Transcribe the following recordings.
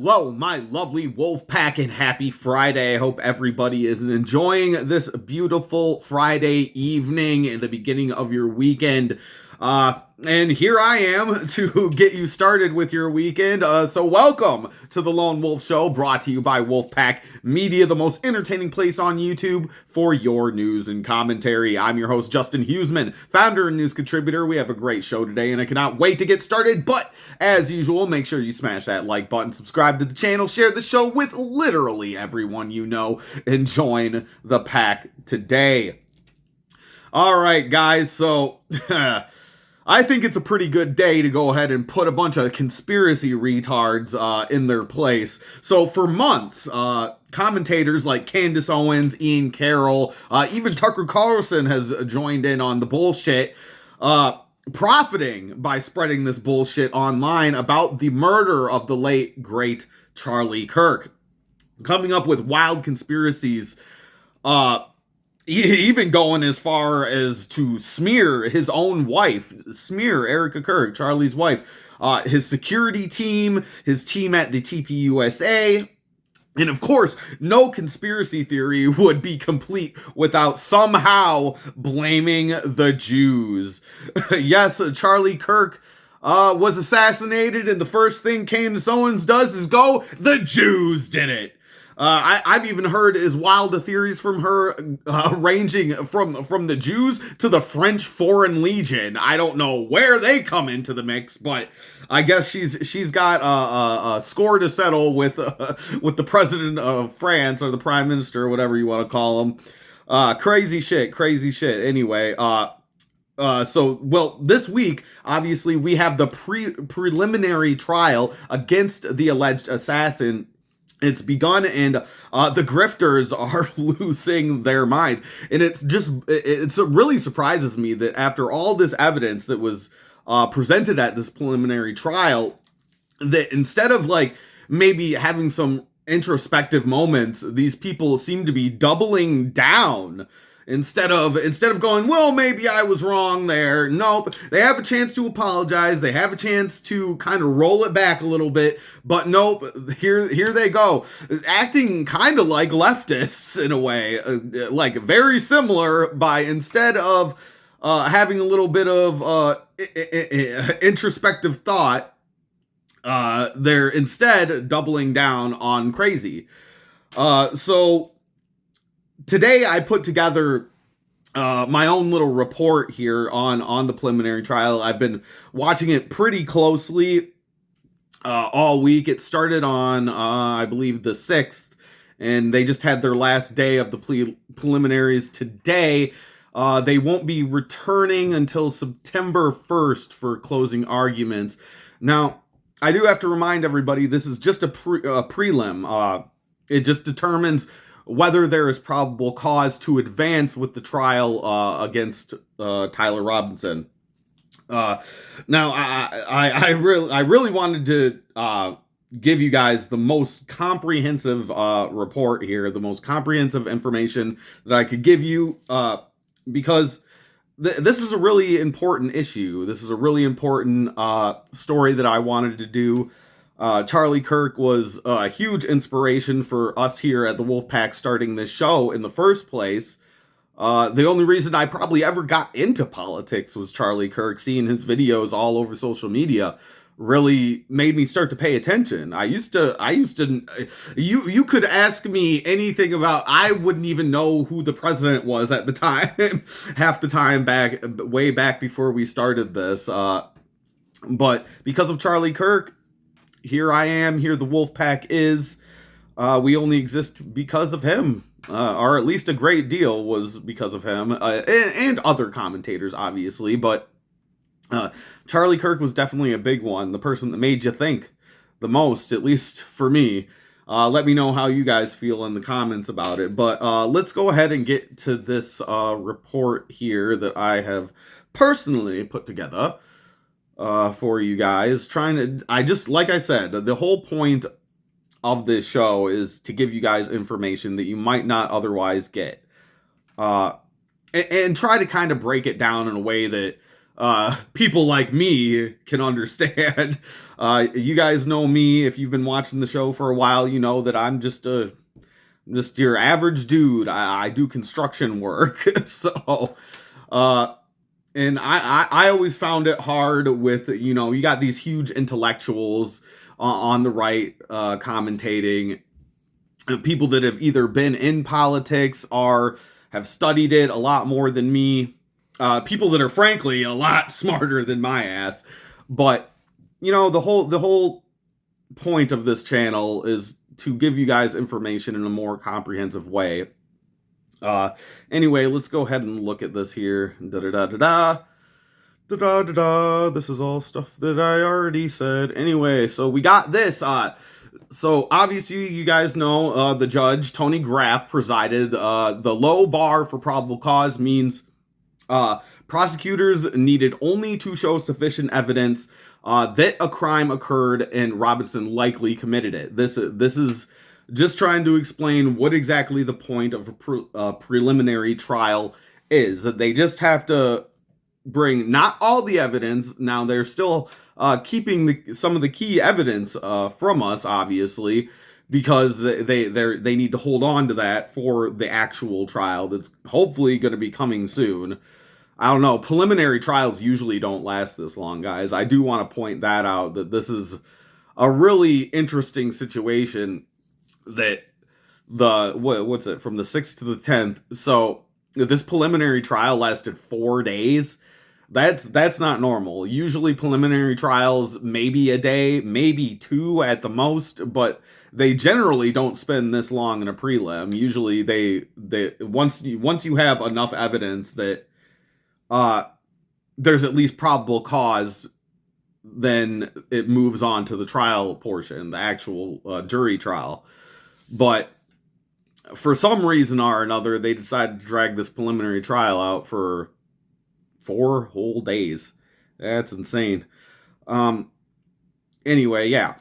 Hello, my lovely wolf pack, and happy Friday. I hope everybody is enjoying this beautiful Friday evening in the beginning of your weekend. And here I am to get you started with your weekend. So welcome to the Lone Wolf Show, brought to you by Wolfpack Media, the most entertaining place on YouTube for your news and commentary. I'm your host, Justin Huseman, founder and news contributor. We have a great show today, and I cannot wait to get started. But as usual, make sure you smash that like button, subscribe to the channel, share the show with literally everyone you know, and join the pack today. All right, guys, so I think it's a pretty good day to go ahead and put a bunch of conspiracy retards in their place. So for months, commentators like Candace Owens, Ian Carroll, even Tucker Carlson has joined in on the bullshit, profiting by spreading this bullshit online about the murder of the late, great Charlie Kirk. Coming up with wild conspiracies, even going as far as to smear his own wife, smear Erica Kirk, Charlie's wife, his security team, his team at the TPUSA. And of course, no conspiracy theory would be complete without somehow blaming the Jews. Yes, Charlie Kirk was assassinated, and the first thing Candace Owens does is go, the Jews did it. I've even heard as wild the theories from her, ranging from the Jews to the French Foreign Legion. I don't know where they come into the mix, but I guess she's got a score to settle with the president of France, or the prime minister, whatever you want to call him. Crazy shit. Anyway, this week, obviously, we have the preliminary trial against the alleged assassin. It's begun, and the grifters are losing their mind. And it really surprises me that after all this evidence that was presented at this preliminary trial, that instead of like maybe having some introspective moments, these people seem to be doubling down. Instead of going, well, maybe I was wrong there. Nope. They have a chance to apologize. They have a chance to kind of roll it back a little bit. But nope, here they go. Acting kind of like leftists in a way. Like very similar, by instead of having a little bit of introspective thought, they're instead doubling down on crazy. So today I put together my own little report here on the preliminary trial. I've been watching it pretty closely all week. It started on, I believe, the 6th, and they just had their last day of the preliminaries today. They won't be returning until September 1st for closing arguments. Now, I do have to remind everybody, this is just a prelim. It just determines whether there is probable cause to advance with the trial against Tyler Robinson. Now, I really wanted to give you guys the most comprehensive report here, the most comprehensive information that I could give you, because this is a really important issue. This is a really important story that I wanted to do. Charlie Kirk was a huge inspiration for us here at the Wolfpack starting this show in the first place. The only reason I probably ever got into politics was Charlie Kirk. Seeing his videos all over social media really made me start to pay attention. You could ask me anything about, I wouldn't even know who the president was at the time, half the time way back before we started this. But because of Charlie Kirk, here I am, here the Wolfpack is. We only exist because of him, or at least a great deal was because of him, and other commentators, obviously, but Charlie Kirk was definitely a big one, the person that made you think the most, at least for me. Let me know how you guys feel in the comments about it, but let's go ahead and get to this report here that I have personally put together for you guys. Like I said, the whole point of this show is to give you guys information that you might not otherwise get. And try to kind of break it down in a way that people like me can understand. You guys know me. If you've been watching the show for a while, you know that I'm just your average dude. I do construction work. So, and I always found it hard with, you got these huge intellectuals on the right commentating, people that have either been in politics or have studied it a lot more than me, people that are frankly a lot smarter than my ass. But the whole point of this channel is to give you guys information in a more comprehensive way. Anyway, let's go ahead and look at this here. This is all stuff that I already said. Anyway, so we got this. So obviously, you guys know the judge, Tony Graff, presided. The low bar for probable cause means prosecutors needed only to show sufficient evidence that a crime occurred and Robinson likely committed it. This is just trying to explain what exactly the point of a preliminary trial is. That they just have to bring not all the evidence. Now they're still keeping some of the key evidence from us, obviously, because they need to hold on to that for the actual trial that's hopefully going to be coming soon. I don't know. Preliminary trials usually don't last this long, guys. I do want to point that out, that this is a really interesting situation. That what's it, from the 6th to the 10th. So this preliminary trial lasted 4 days. That's not normal. Usually preliminary trials maybe a day, maybe 2 at the most, but they generally don't spend this long in a prelim. Usually they once you have enough evidence that there's at least probable cause, then it moves on to the trial portion, the actual jury trial. But for some reason or another, they decided to drag this preliminary trial out for 4 whole days. That's insane. Anyway, yeah.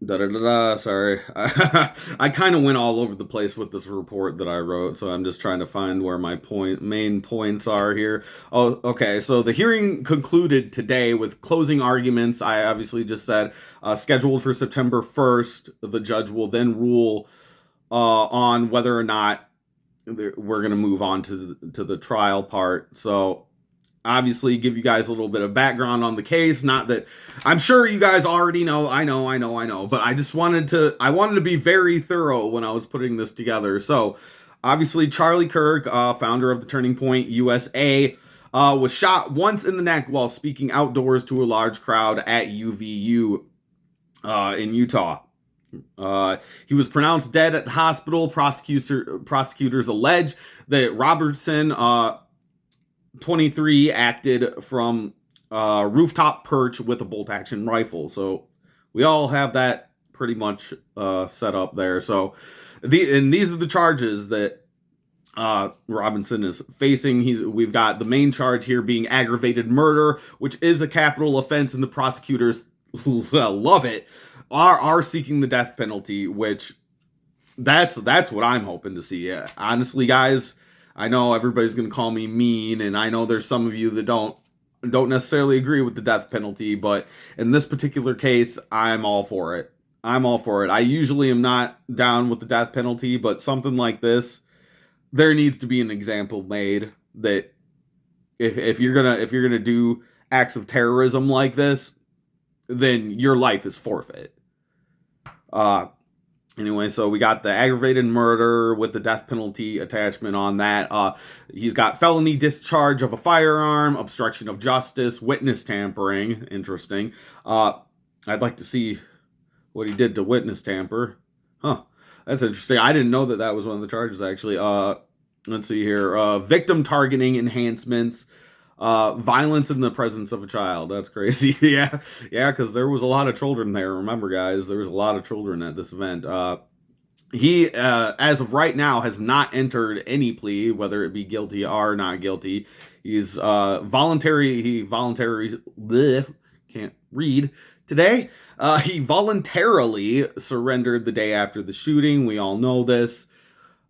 Sorry. I kind of went all over the place with this report that I wrote, so I'm just trying to find where my main points are here. Oh, okay. So the hearing concluded today with closing arguments. I obviously just said scheduled for September 1st. The judge will then rule on whether or not we're going to move on to the trial part. So obviously give you guys a little bit of background on the case. Not that I'm sure you guys already know. I know. But I just wanted to be very thorough when I was putting this together. So obviously Charlie Kirk, founder of the Turning Point USA, was shot once in the neck while speaking outdoors to a large crowd at UVU in Utah. He was pronounced dead at the hospital. Prosecutors allege that Robertson, 23, acted from rooftop perch with a bolt-action rifle. So we all have that pretty much set up there. So these are the charges that Robinson is facing. We've got the main charge here being aggravated murder, which is a capital offense, and the prosecutors love it. Are seeking the death penalty, which that's what I'm hoping to see. Yeah. Honestly, guys, I know everybody's gonna call me mean, and I know there's some of you that don't necessarily agree with the death penalty, but in this particular case, I'm all for it. I usually am not down with the death penalty, but something like this, there needs to be an example made that if you're gonna do acts of terrorism like this, then your life is forfeit. Anyway, so we got the aggravated murder with the death penalty attachment on that. He's got felony discharge of a firearm, obstruction of justice, witness tampering. Interesting. I'd like to see what he did to witness tamper. Huh. That's interesting. I didn't know that was one of the charges, actually. Let's see here. Victim targeting enhancements. Violence in the presence of a child. That's crazy. yeah, because there was a lot of children there. Remember, guys, there was a lot of children at this event. He, as of right now, has not entered any plea, whether it be guilty or not guilty. He's voluntary. Can't read today. He voluntarily surrendered the day after the shooting. We all know this.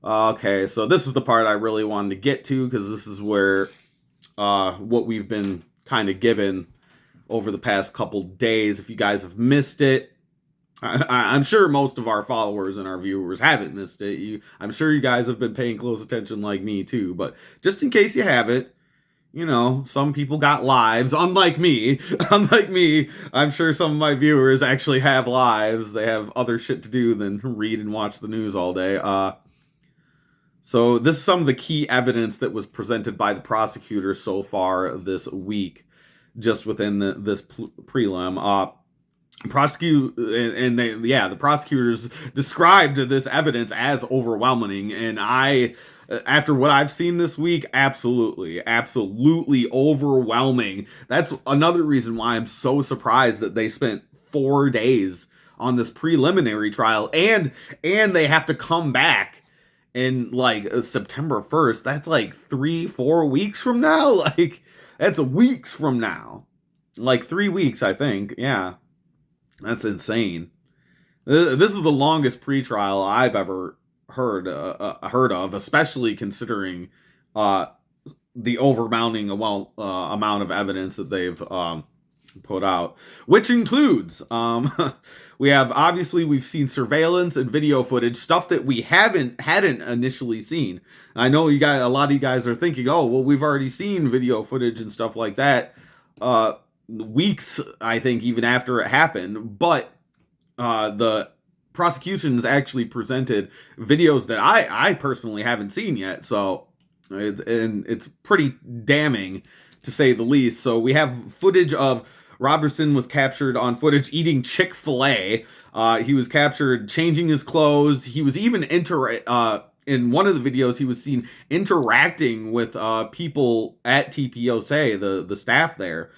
Okay, so this is the part I really wanted to get to, because this is where what we've been kind of given over the past couple days. If you guys have missed it, I'm sure most of our followers and our viewers haven't missed it. I'm sure you guys have been paying close attention like me too. But just in case you haven't, some people got lives, unlike me. Unlike me, I'm sure some of my viewers actually have lives. They have other shit to do than read and watch the news all day. So this is some of the key evidence that was presented by the prosecutor so far this week, just within this prelim. The prosecutors described this evidence as overwhelming, and after what I've seen this week, absolutely overwhelming. That's another reason why I'm so surprised that they spent 4 days on this preliminary trial, and they have to come back in like September 1st. That's like 3-4 weeks from now. Like, that's weeks from now. Like 3 weeks, I think. Yeah. That's insane. This is the longest pretrial I've ever heard of, especially considering the overwhelming amount of evidence that they've put out, which includes we've seen surveillance and video footage, stuff that we hadn't initially seen. I know a lot of you guys are thinking, oh well, we've already seen video footage and stuff like that weeks, I think, even after it happened, but the prosecutions actually presented videos that I personally haven't seen yet, so it's pretty damning to say the least. So we have footage of Robertson was captured on footage eating Chick-fil-A. He was captured changing his clothes. He was even in one of the videos, he was seen interacting with people at TPOSA, the staff there.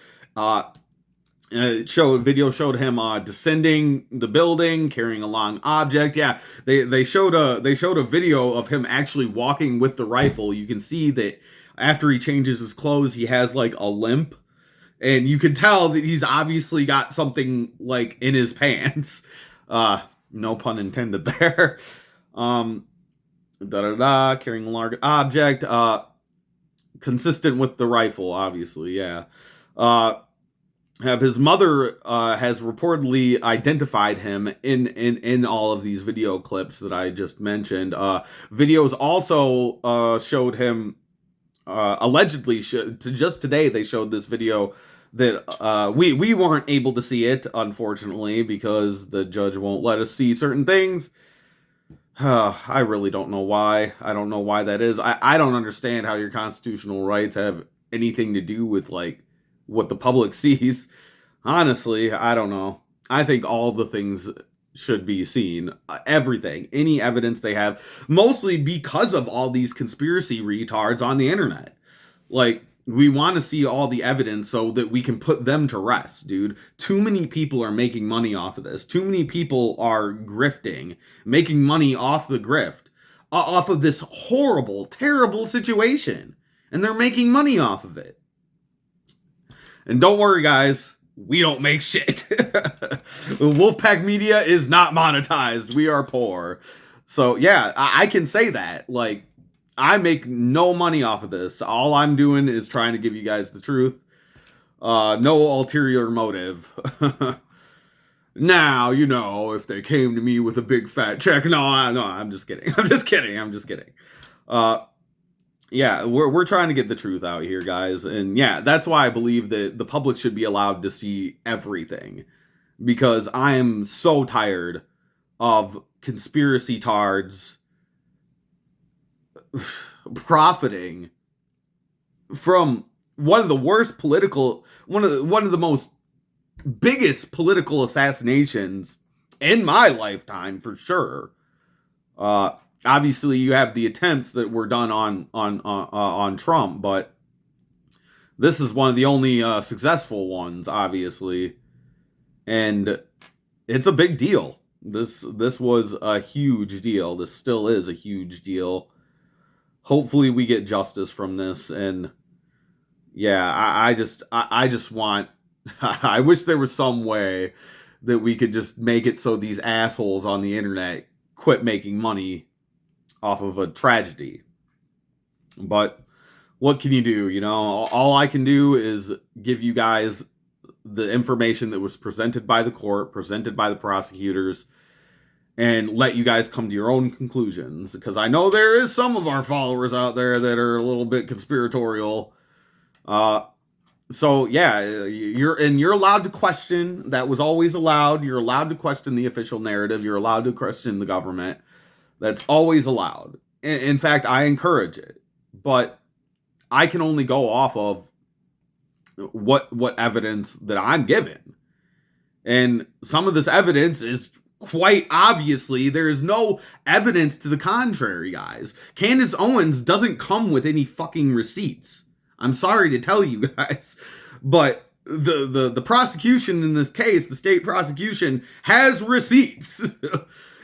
Video showed him descending the building, carrying a long object. Yeah, they showed a video of him actually walking with the rifle. You can see that after he changes his clothes, he has like a limp, and you can tell that he's obviously got something like in his pants. No pun intended there. Carrying a large object. Consistent with the rifle, obviously. Yeah. His mother has reportedly identified him in all of these video clips that I just mentioned. Videos also showed him allegedly. Just today, they showed this video that we weren't able to see it, unfortunately, because the judge won't let us see certain things. I really don't know why. I don't know why that is. I don't understand how your constitutional rights have anything to do with like what the public sees. Honestly, I don't know. I think all the things should be seen. Everything. Any evidence they have. Mostly because of all these conspiracy retards on the internet. Like, we want to see all the evidence so that we can put them to rest, dude. Too many people are making money off of this. Too many people are grifting. Making money off the grift. Off of this horrible, terrible situation. And they're making money off of it. And don't worry, guys, we don't make shit. Wolfpack Media is not monetized. We are poor. So, yeah, I can say that. Like, I make no money off of this. All I'm doing is trying to give you guys the truth. No ulterior motive. Now, if they came to me with a big fat check. No, I'm just kidding. I'm just kidding. Yeah, we're trying to get the truth out here, guys. And yeah, that's why I believe that the public should be allowed to see everything. Because I am so tired of conspiracy tards profiting from one of the most biggest political assassinations in my lifetime, for sure. Obviously, you have the attempts that were done on Trump, but this is one of the only successful ones, obviously, and it's a big deal. This was a huge deal. This still is a huge deal. Hopefully, we get justice from this, and yeah, I just want. I wish there was some way that we could just make it so these assholes on the internet quit making money off of a tragedy. But what can you do? You know, all I can do is give you guys the information that was presented by the court, presented by the prosecutors, and let you guys come to your own conclusions. Because I know there is some of our followers out there that are a little bit conspiratorial. So yeah, you're allowed to question. That was always allowed. You're allowed to question the official narrative. You're allowed to question the government. That's always allowed. In fact, I encourage it. But I can only go off of what evidence that I'm given. And some of this evidence is quite obviously, there is no evidence to the contrary, guys. Candace Owens doesn't come with any fucking receipts. I'm sorry to tell you guys, but the prosecution in this case, the state prosecution, has receipts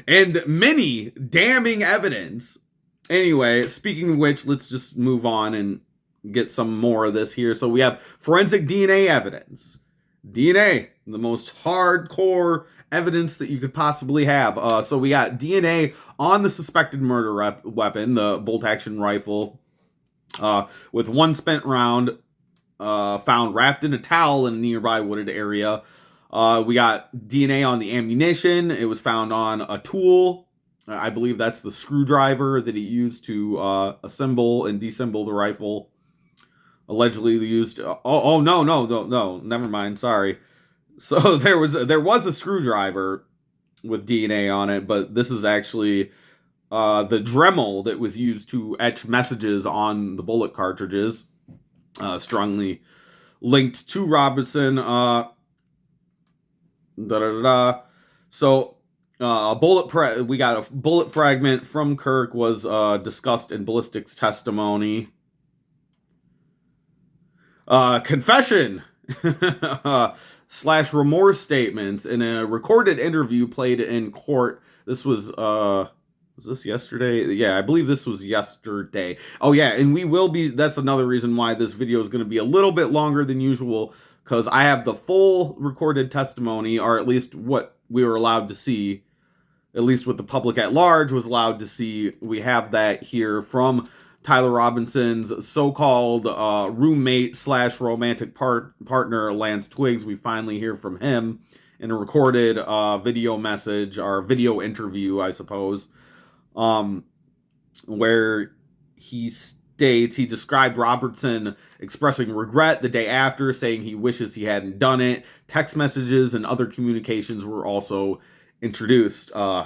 and many damning evidence. Anyway, speaking of which, let's just move on and get some more of this here. So we have forensic DNA evidence. DNA, the most hardcore evidence that you could possibly have. So we got DNA on the suspected murder weapon, the bolt-action rifle, with one spent round found wrapped in a towel in a nearby wooded area. We got DNA on the ammunition. It was found on a tool. I believe that's the screwdriver that he used to assemble and disassemble the rifle. Allegedly used. No, never mind. Sorry. So there was a screwdriver with DNA on it, but this is actually the Dremel that was used to etch messages on the bullet cartridges, strongly linked to Robinson. So we got a bullet fragment from Kirk was discussed in ballistics testimony. Confession / remorse statements in a recorded interview played in court. This was this yesterday? Yeah, I believe this was yesterday. Oh yeah, and that's another reason why this video is going to be a little bit longer than usual, because I have the full recorded testimony, or at least what we were allowed to see, at least what the public at large was allowed to see. We have that here from Tyler Robinson's so-called roommate / romantic partner, Lance Twiggs. We finally hear from him in a recorded video message, or video interview, I suppose, where he states he described Robertson expressing regret the day after, saying he wishes he hadn't done it. Text messages and other communications were also introduced. So,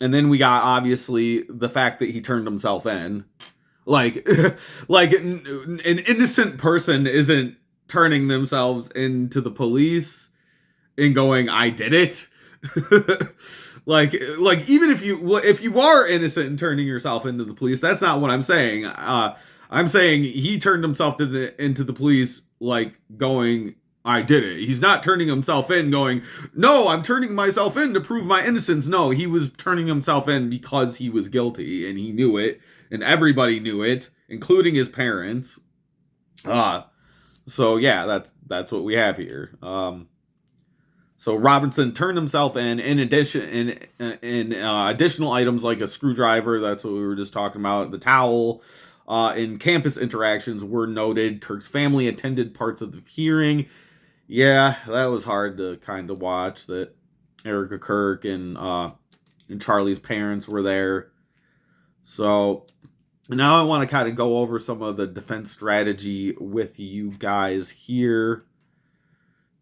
and then we got, obviously, the fact that he turned himself in. Like an innocent person isn't turning themselves into the police and going, I did it. like even if you are innocent and turning yourself into the police, that's not what I'm saying. I'm saying he turned himself into the police, like, going, I did it. He's not turning himself in going, no, I'm turning myself in to prove my innocence. No, he was turning himself in because he was guilty, and he knew it, and everybody knew it, including his parents. So yeah, that's what we have here. So Robinson turned himself in addition, in additional items like a screwdriver, that's what we were just talking about, the towel, in campus interactions were noted. Kirk's family attended parts of the hearing. Yeah, that was hard to kind of watch, that Erica Kirk and Charlie's parents were there. So now I want to kind of go over some of the defense strategy with you guys here.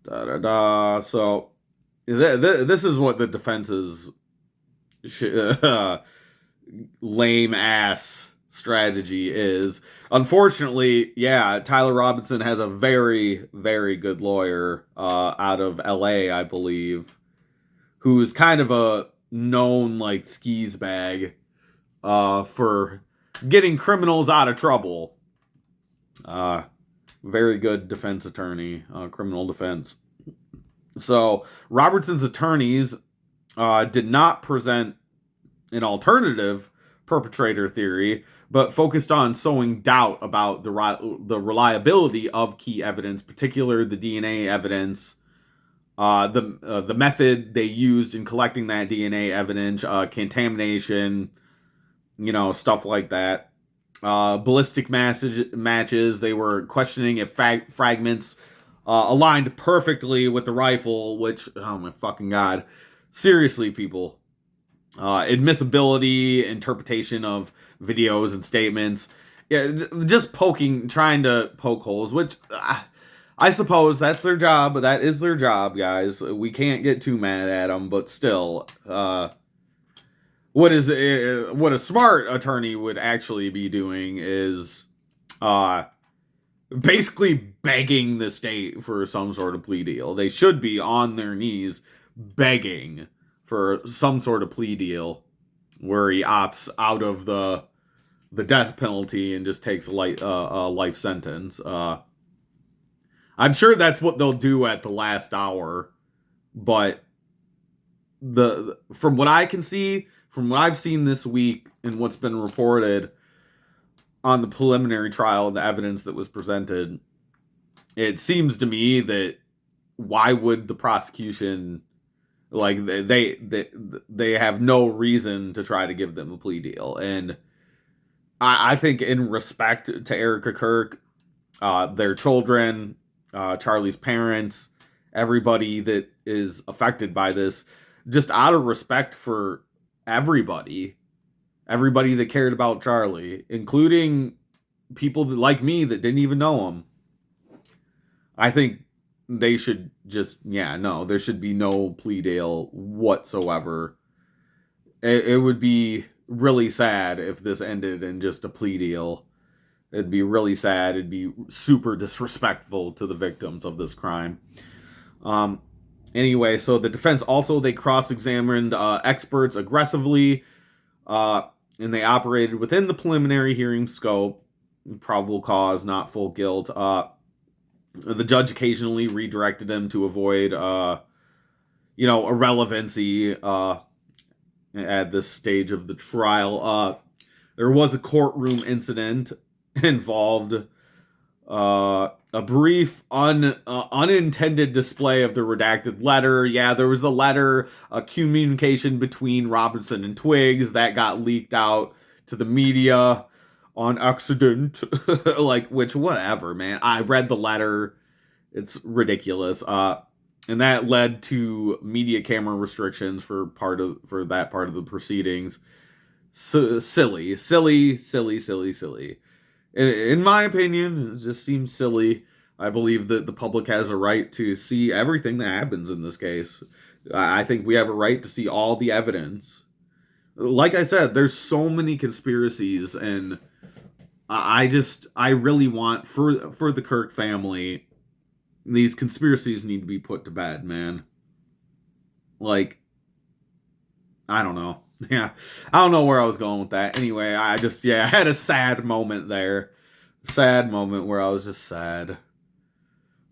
So this is what the defense's lame ass strategy is. Unfortunately, yeah, Tyler Robinson has a very, very good lawyer out of LA, I believe, who is kind of a known, like, skis bag for getting criminals out of trouble. Very good defense attorney, criminal defense. So Robertson's attorneys did not present an alternative perpetrator theory, but focused on sowing doubt about the reliability of key evidence, particularly the DNA evidence, the method they used in collecting that DNA evidence, contamination, stuff like that. Ballistic matches. They were questioning if fragments aligned perfectly with the rifle, which, oh my fucking god. Seriously, people. Admissibility, interpretation of videos and statements. Yeah, just trying to poke holes, which I suppose that's their job. That is their job, guys. We can't get too mad at them, but still, what a smart attorney would actually be doing is uh, basically begging the state for some sort of plea deal. They should be on their knees begging for some sort of plea deal where he opts out of the death penalty and just takes a life sentence. I'm sure that's what they'll do at the last hour, but from what I can see, from what I've seen this week and what's been reported on the preliminary trial and the evidence that was presented, it seems to me that why would the prosecution, like, they have no reason to try to give them a plea deal. And I think in respect to Erica Kirk, their children, Charlie's parents, everybody that is affected by this, just out of respect for everybody that cared about Charlie, including people that, like me, that didn't even know him, I think they should just, there should be no plea deal whatsoever. It would be really sad if this ended in just a plea deal. It'd be really sad. It'd be super disrespectful to the victims of this crime. Anyway, so the defense also, they cross-examined experts aggressively, and they operated within the preliminary hearing scope. Probable cause, not full guilt. The judge occasionally redirected them to avoid, irrelevancy at this stage of the trial. There was a courtroom incident involved a brief unintended display of the redacted letter. Yeah, there was the letter, a communication between Robinson and Twiggs that got leaked out to the media on accident. Which, whatever, man. I read the letter. It's ridiculous. And that led to media camera restrictions for that part of the proceedings. So, silly. In my opinion, it just seems silly. I believe that the public has a right to see everything that happens in this case. I think we have a right to see all the evidence. Like I said, there's so many conspiracies, and I really want, for the Kirk family, these conspiracies need to be put to bed, man. Like, I don't know. Yeah, I don't know where I was going with that. Anyway, I had a sad moment there. Sad moment where I was just sad.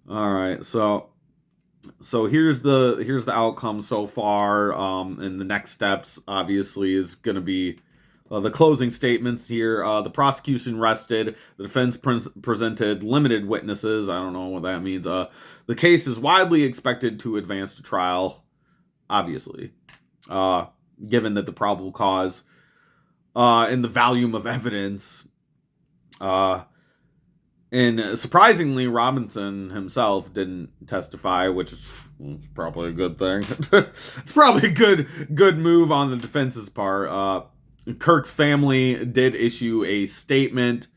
All right, so here's the outcome so far. And the next steps obviously is going to be the closing statements here. The prosecution rested. The defense presented limited witnesses. I don't know what that means. The case is widely expected to advance to trial, obviously. Given that the probable cause and the volume of evidence, and surprisingly, Robinson himself didn't testify, which is probably a good thing. It's probably a good move on the defense's part. Kirk's family did issue a statement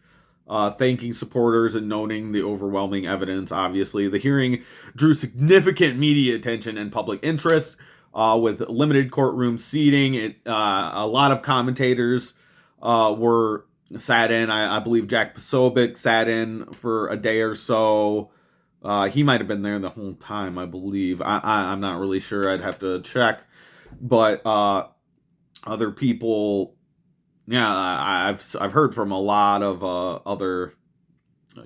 thanking supporters and noting the overwhelming evidence. Obviously, the hearing drew significant media attention and public interest. With limited courtroom seating, a lot of commentators were sat in. I believe Jack Posobiec sat in for a day or so. He might have been there the whole time, I believe. I'm not really sure. I'd have to check. But other people, I've heard from a lot of other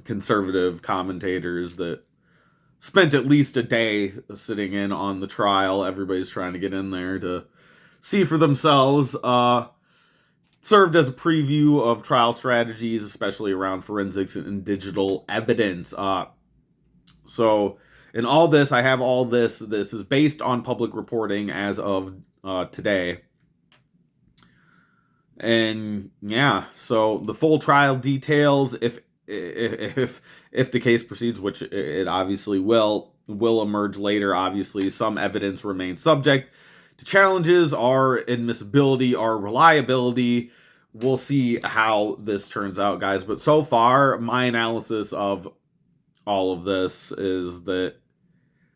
conservative commentators that spent at least a day sitting in on the trial. Everybody's trying to get in there to see for themselves. Served as a preview of trial strategies, especially around forensics and digital evidence. So in all this, I have all this. This is based on public reporting as of today. And yeah, so the full trial details, if the case proceeds, which it obviously will emerge later. Obviously, some evidence remains subject to challenges, our admissibility, our reliability. We'll see how this turns out, guys. But so far, my analysis of all of this is that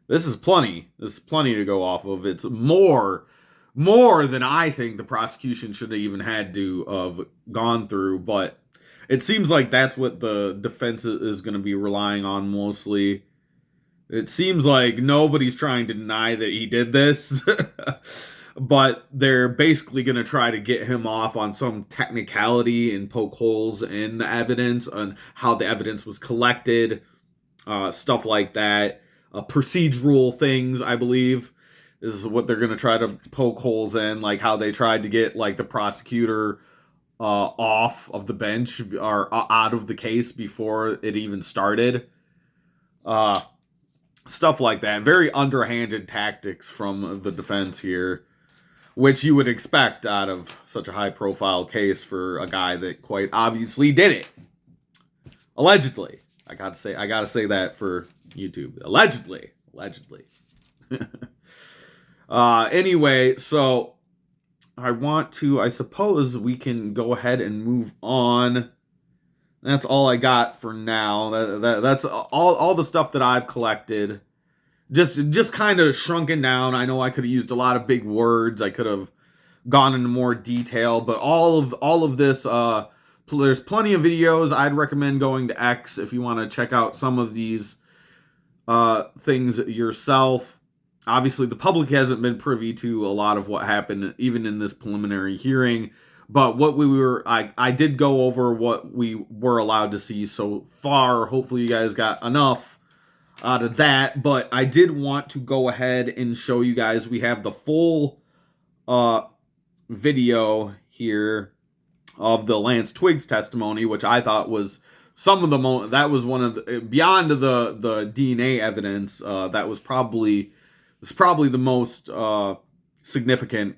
this is plenty. This is plenty to go off of. It's more than I think the prosecution should have even had to have gone through. But it seems like that's what the defense is going to be relying on mostly. It seems like nobody's trying to deny that he did this, but they're basically going to try to get him off on some technicality and poke holes in the evidence, on how the evidence was collected, stuff like that. Procedural things, I believe, is what they're going to try to poke holes in, like how they tried to get like the prosecutor off of the bench or out of the case before it even started. Stuff like that. Very underhanded tactics from the defense here, which you would expect out of such a high-profile case for a guy that quite obviously did it. Allegedly. I gotta say that for YouTube. Allegedly. Anyway, so I suppose we can go ahead and move on. That's all I got for now. That's all the stuff that I've collected. Just kind of shrunken down. I know I could have used a lot of big words. I could have gone into more detail, but all of this, there's plenty of videos. I'd recommend going to X if you want to check out some of these things yourself. Obviously, the public hasn't been privy to a lot of what happened, even in this preliminary hearing. But what I did go over what we were allowed to see so far. Hopefully, you guys got enough out of that. But I did want to go ahead and show you guys. We have the full video here of the Lance Twiggs testimony, which I thought was some of the that was one of the, beyond the DNA evidence, that was probably the most significant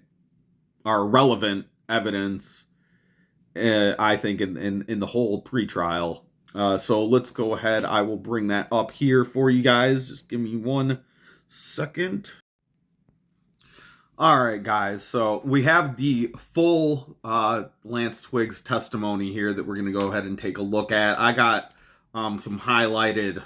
or relevant evidence, I think, in the whole pretrial. So let's go ahead. I will bring that up here for you guys. Just give me 1 second. All right, guys. So we have the full Lance Twiggs testimony here that we're going to go ahead and take a look at. I got some highlighted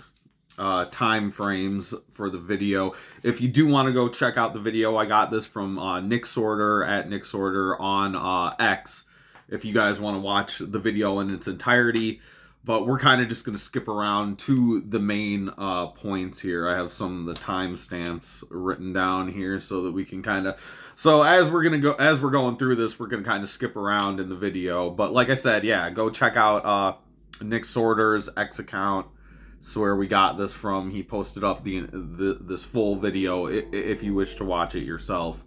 time frames for the video. If you do want to go check out the video, I got this from Nick Sorter at Nick Sorter on X. If you guys want to watch the video in its entirety. But we're kind of just going to skip around to the main points here. I have some of the timestamps written down here so that we can kind of... So as we're going through this, we're going to kind of skip around in the video. But like I said, yeah, go check out Nick Sorter's X account. That's where we got this from. He posted up this full video if you wish to watch it yourself.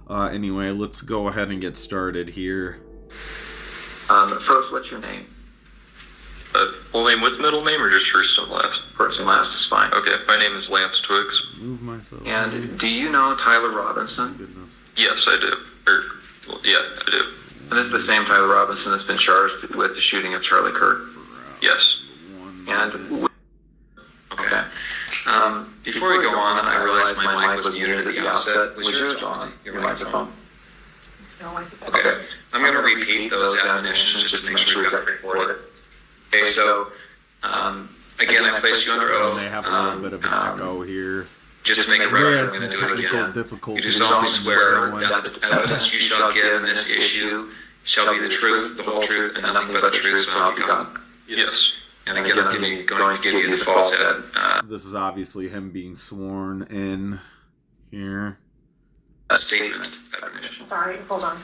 Anyway, let's go ahead and get started here. First, what's your name? Full name with middle name or just first and last? First and last is fine. Okay, my name is Lance Twiggs. Move myself. And do you know Tyler Robinson? Goodness. Yes, I do. Yeah, I do. And this is the same Tyler Robinson that's been charged with the shooting of Charlie Kirk? Yes. And... Okay. Before we go on, I realized my mic was muted at the outset. Was yours on? Your microphone? Okay. I'm going to repeat those admonitions just to make sure we got it recorded. Okay, so, again, I placed you under oath. They have a little bit of an echo here. Just to make it record, I'm going to do it again. You do solemnly swear that the evidence you shall give in this issue shall be the truth, the whole truth, and nothing but the truth, so help you God. Yes. And again, I'm going to give you the false this is obviously him being sworn in here. A statement admonition. Sorry, hold on.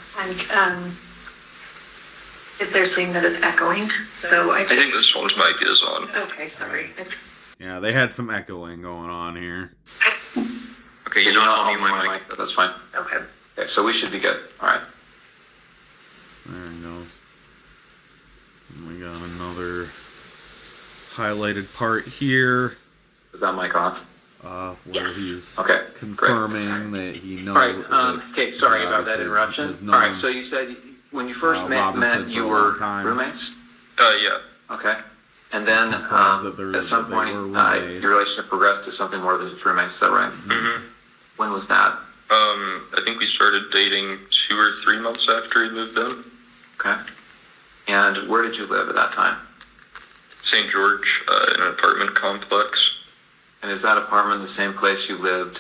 If they're saying that it's echoing, so I think this one's mic is on. Okay, sorry. Yeah, they had some echoing going on here. Okay, you know I'll mute my mic. That's fine. Okay. Okay, so we should be good. All right. There he goes. And we got another highlighted part here. Is that mic off? Where Yes. he's Okay, confirming that he knows. All right. Okay, sorry about that interruption. All right, so you said When you first Robinson met, you for a were long time. roommates? Yeah. Okay. And then Confirms that at some they were point, roommates. your relationship progressed to something more than just roommates. Is that right? Mm-hmm. When was that? I think we started dating 2 or 3 months after he moved in. Okay. And where did you live at that time? St. George, in an apartment complex. And is that apartment the same place you lived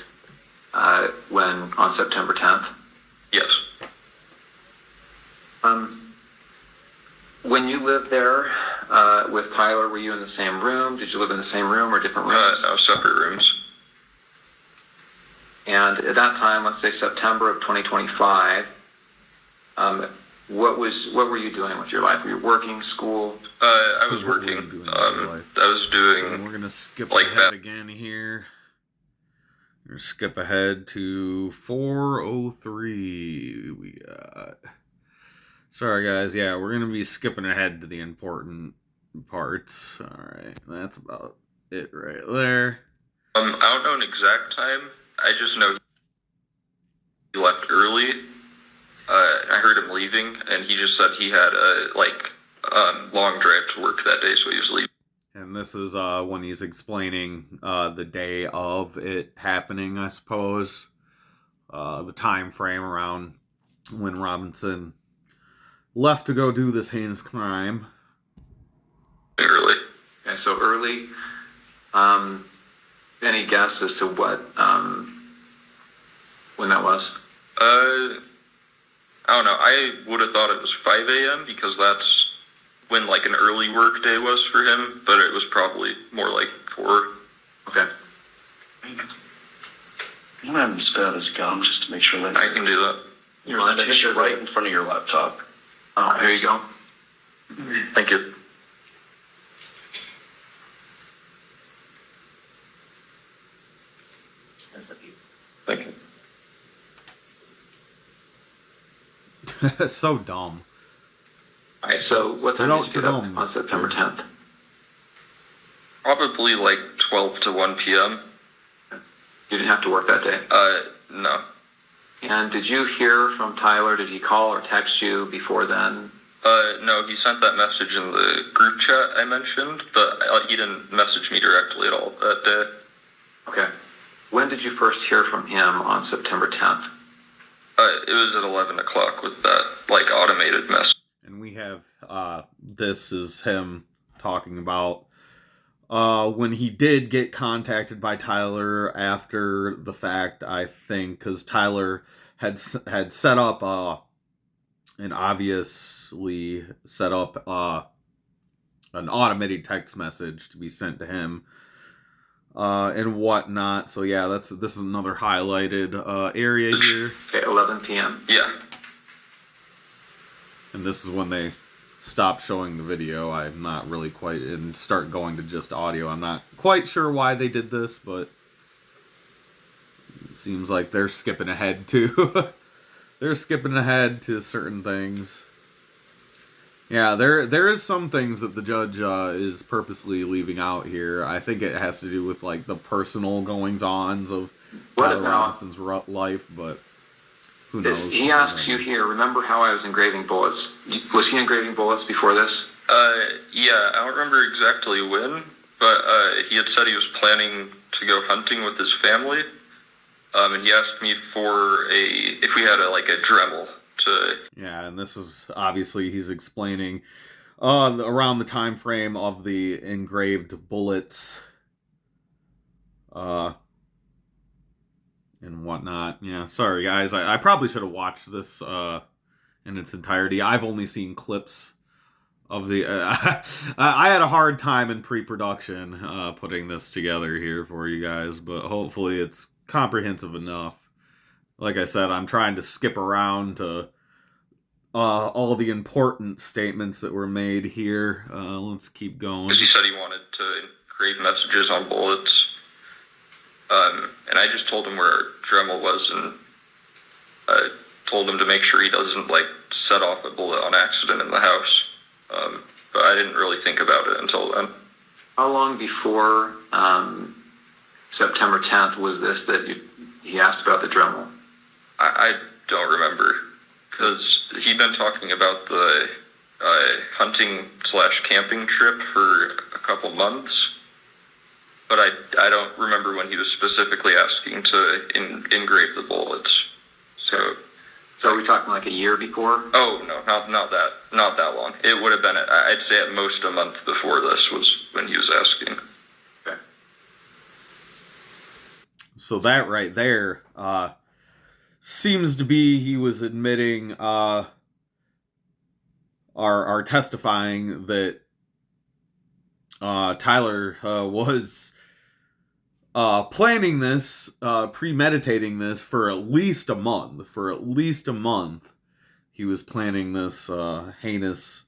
when on September 10th? Yes. When you lived there with Tyler, were you in the same room? Did you live in the same room or different rooms? No, separate rooms. And at that time, let's say September of 2025, what were you doing with your life? Were you working, school? I was What were you working. doing with your life? I was doing. And we're gonna skip like ahead that. again here. We're gonna skip ahead to 4:03. We got. Sorry guys, yeah, we're gonna be skipping ahead to the important parts. All right, that's about it right there. I don't know an exact time. I just know he left early. I heard him leaving, and he just said he had a long drive to work that day, so he was leaving. And this is when he's explaining the day of it happening, I suppose. The time frame around when Robinson left to go do this heinous crime. Early. Okay, so early. Any guess as to what when that was? I don't know. I would have thought it was 5 a.m. because that's when an early work day was for him, but it was probably more like 4. Okay. I'm gonna have him spit out his gum just to make sure that I can do that. you're on the tissue right in front of your laptop. Oh, here you go. Thank you. Thank you. So dumb. All right, so what time did you get up on September 10th? Probably 12 to 1 p.m. You didn't have to work that day. No. And did you hear from Tyler? Did he call or text you before then? No, he sent that message in the group chat I mentioned, but he didn't message me directly at all that day. Okay. When did you first hear from him on September 10th? It was at 11 o'clock with that, automated message. And we have, this is him talking about when he did get contacted by Tyler after the fact, I think, because Tyler had set up, and obviously set up an automated text message to be sent to him and whatnot. So yeah, this is another highlighted area here. Okay, 11 p.m. Yeah. And this is when they stop showing the video. I'm not really quite, and start going to just audio. I'm not quite sure why they did this, but it seems like they're skipping ahead too. They're skipping ahead to certain things. Yeah, there is some things that the judge is purposely leaving out here. I think it has to do with the personal goings-ons of Tyler Robinson's life, but who knows? He asks you here, remember how I was engraving bullets? Was he engraving bullets before this? Yeah, I don't remember exactly when, but he had said he was planning to go hunting with his family, and he asked me if we had a Dremel to... Yeah, and this is obviously he's explaining around the time frame of the engraved bullets and whatnot. Yeah, sorry guys, I probably should have watched this in its entirety. I've only seen clips of the I had a hard time in pre-production putting this together here for you guys, but hopefully it's comprehensive enough. Like I said, I'm trying to skip around to all the important statements that were made here. Let's keep going. Because he said he wanted to engrave messages on bullets. And I just told him where our Dremel was, and told him to make sure he doesn't set off a bullet on accident in the house. But I didn't really think about it until then. How long before September 10th was this that he asked about the Dremel? I don't remember, Because he'd been talking about the hunting/camping trip for a couple months, but I don't remember when he was specifically asking to engrave the bullets. So are we talking like a year before? Oh no, not that long. It would have been, I'd say at most a month before this was when he was asking. Okay. So that right there seems to be he was admitting are testifying that Tyler was planning this, premeditating this for at least a month. For at least a month, he was planning this heinous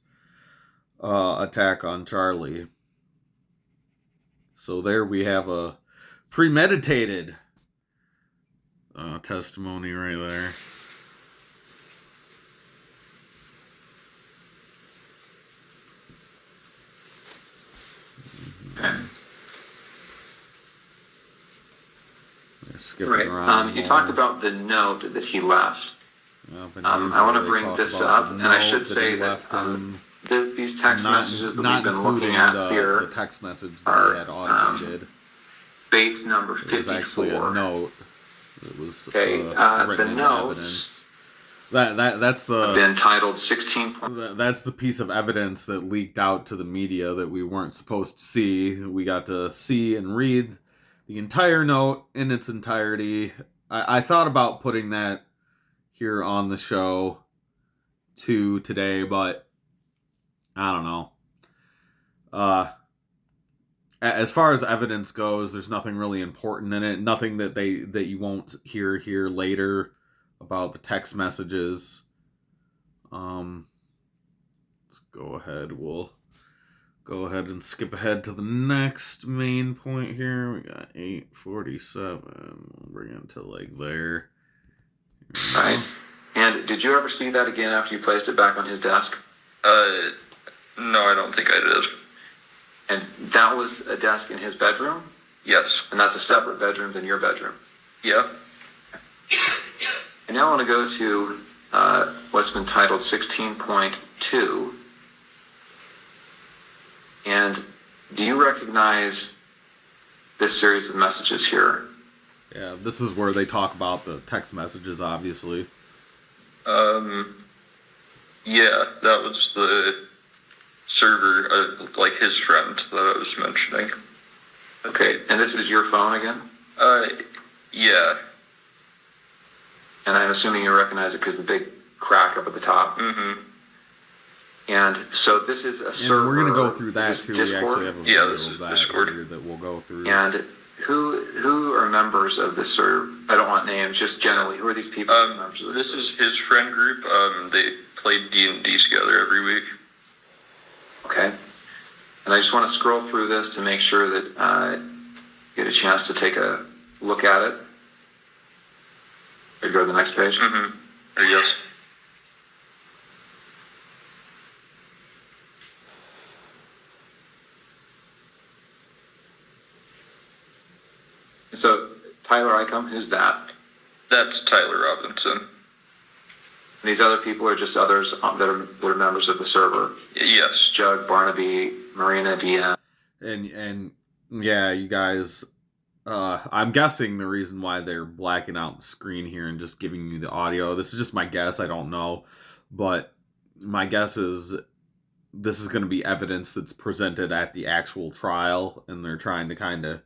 attack on Charlie. So there we have a premeditated testimony right there. Right. You talked about the note that he left. I want to bring this up, and I should say that these text messages that we've been looking at here the text message that he had automated. Bates number 54. It was actually a note. It was the notes. That's the entitled 16. That's the piece of evidence that leaked out to the media that we weren't supposed to see. We got to see and read the entire note in its entirety. I thought about putting that here on the show today, but I don't know. As far as evidence goes, there's nothing really important in it. Nothing that you won't hear here later about the text messages. Let's go ahead. We'll go ahead and skip ahead to the next main point here. We got 8:47. We'll bring it to like there. Right. And did you ever see that again after you placed it back on his desk? No, I don't think I did. And that was a desk in his bedroom? Yes. And that's a separate bedroom than your bedroom? Yeah. And now I want to go to what's been titled 16.2. And do you recognize this series of messages here? Yeah, this is where they talk about the text messages, obviously. Yeah, that was the server, like his friend that I was mentioning. Okay, and this is your phone again? Yeah. And I'm assuming you recognize it because the big crack up at the top. Mm-hmm. And so this is a server. And we're going to go through that too. Discord? We actually have a video this is of that Discord here that we'll go through. And who are members of this server? I don't want names, just generally. Who are these people? This is his friend group. They played D&D together every week. Okay. And I just want to scroll through this to make sure that you get a chance to take a look at it. Or go to the next page. Mm-hmm. Yes. So, Tyler Icom, who's that? That's Tyler Robinson. And these other people are just others that are members of the server. Yes. Jug, Barnaby, Marina, DM. And yeah, you guys, I'm guessing the reason why they're blacking out the screen here and just giving you the audio, this is just my guess, I don't know, but my guess is this is going to be evidence that's presented at the actual trial, and they're trying to kind of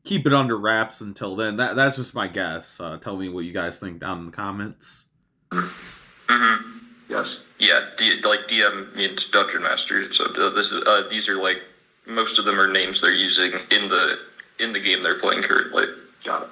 keep it under wraps until then. That's just my guess. Tell me what you guys think down in the comments. Mm-hmm. Yes. Yeah, DM means Dungeon Master. So these are like, most of them are names they're using in the game they're playing currently. Got it.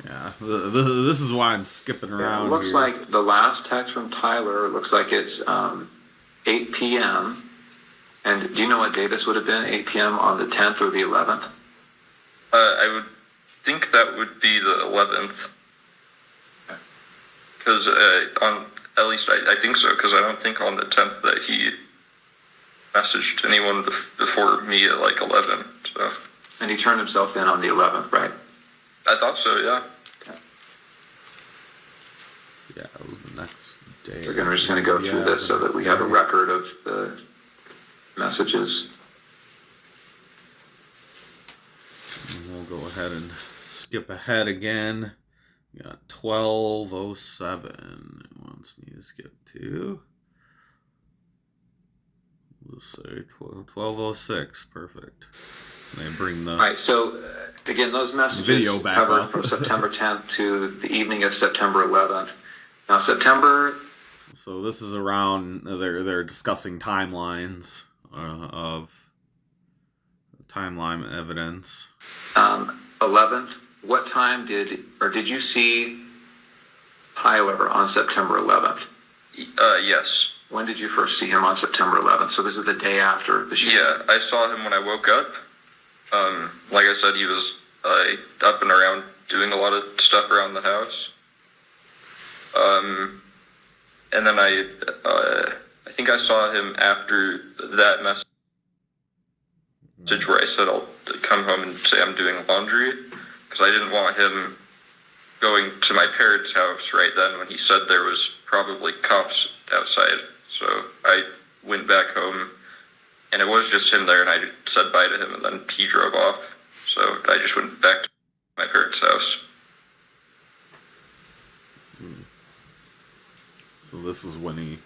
Yeah, this is why I'm skipping around. It looks here. like the last text from Tyler looks like it's 8 p.m. And do you know what day this would have been? 8 p.m. on the 10th or the 11th? I would think that would be the 11th. Because at least I think so, because I don't think on the 10th that he messaged anyone before me at like 11. So. And he turned himself in on the 11th, right? I thought so, yeah. Okay. Yeah, it was the next day. We're just going to go through this so that we have a record of the messages. And we'll go ahead and skip ahead again. We got 12:07. It wants me to skip to. We'll say 12:06. Perfect. And they bring the. All right. So again, those messages video back covered up. from September 10th to the evening of September 11th. Now September. So this is around. They're discussing timelines of timeline evidence. 11th. What time did you see Tyler on September 11th? Yes. When did you first see him on September 11th? So this is the day after the shooting. Yeah, I saw him when I woke up. Like I said, he was up and around doing a lot of stuff around the house. And then I think I saw him after that message where I said I'll come home and say I'm doing laundry, because I didn't want him going to my parents' house right then when he said there was probably cops outside. So I went back home, and it was just him there, and I said bye to him, and then he drove off. So I just went back to my parents' house. So this is when he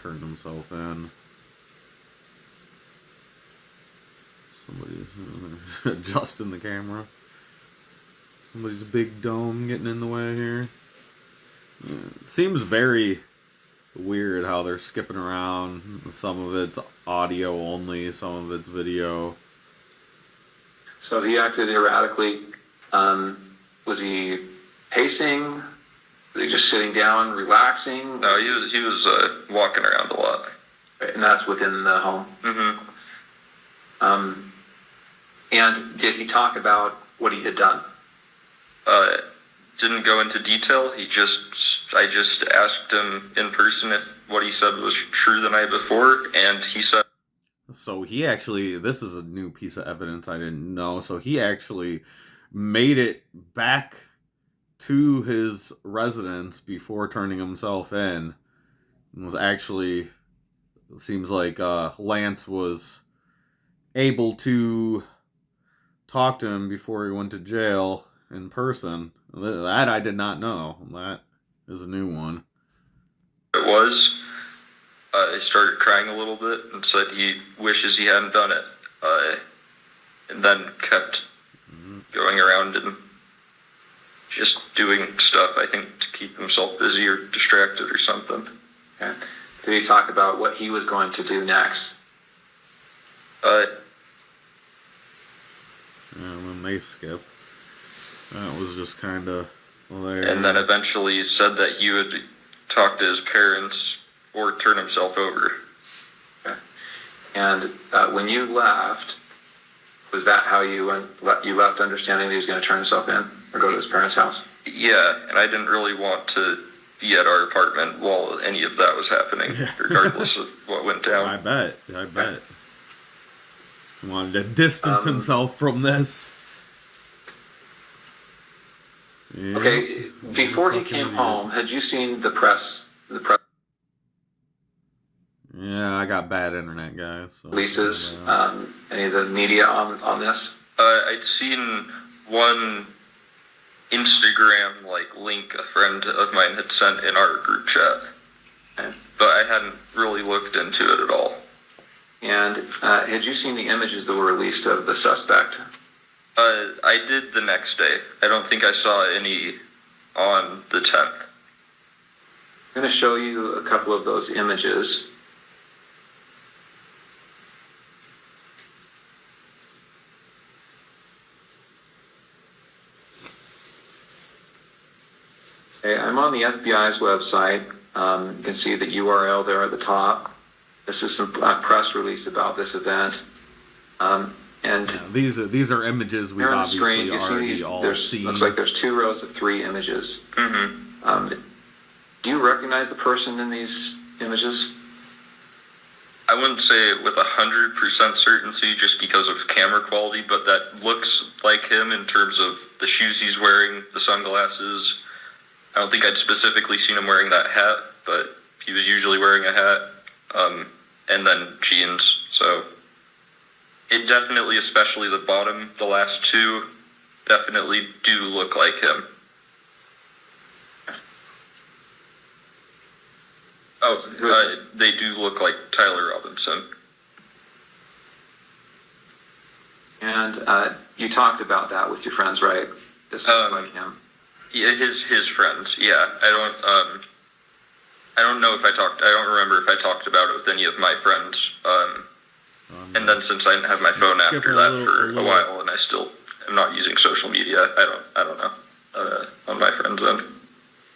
turned himself in. Somebody's adjusting the camera. Somebody's big dome getting in the way here. It seems very weird how they're skipping around. Some of it's audio only, some of it's video. So he acted erratically. Was he pacing? Was he just sitting down, relaxing? No, he was walking around a lot. And that's within the home. Mm-hmm. And did he talk about what he had done? Didn't go into detail. I just asked him in person if what he said was true the night before, and he said. So he actually, this is a new piece of evidence I didn't know. So he actually made it back to his residence before turning himself in, and was actually, it seems like Lance was able to talk to him before he went to jail in person. That I did not know. That is a new one. It was. He started crying a little bit and said he wishes he hadn't done it. And then kept going around and just doing stuff, I think, to keep himself busy or distracted or something. Okay. Did he talk about what he was going to do next? And then they skip. That was just kind of there. And then eventually he said that he would talk to his parents or turn himself over. Okay. And when you left, was that how you left, understanding that he was going to turn himself in or go to his parents' house? Yeah, and I didn't really want to be at our apartment while any of that was happening, regardless of what went down. I bet. He wanted to distance himself from this. Yeah. Okay, before he came home, had you seen the press Yeah, I got bad internet, guys. So, releases, any of the media on this? I'd seen one Instagram link a friend of mine had sent in our group chat, but I hadn't really looked into it at all. And had you seen the images that were released of the suspect? I did the next day. I don't think I saw any on the 10th. I'm going to show you a couple of those images. Okay, I'm on the FBI's website. You can see the URL there at the top. This is some press release about this event. And these are images we've obviously already all seen. Looks like there's 2 rows of 3 images. Mm-hmm. Do you recognize the person in these images? I wouldn't say it with 100% certainty just because of camera quality, but that looks like him in terms of the shoes he's wearing, the sunglasses. I don't think I'd specifically seen him wearing that hat, but he was usually wearing a hat, and then jeans. So it definitely, especially the bottom, the last two, definitely do look like him. Oh, they do look like Tyler Robinson. And you talked about that with your friends, right? This looks like him. Yeah, his friends. Yeah, I don't know if I don't remember if I talked about it with any of my friends. And then since I didn't have my phone after that for a while, and I still am not using social media, I don't know on my friends' end.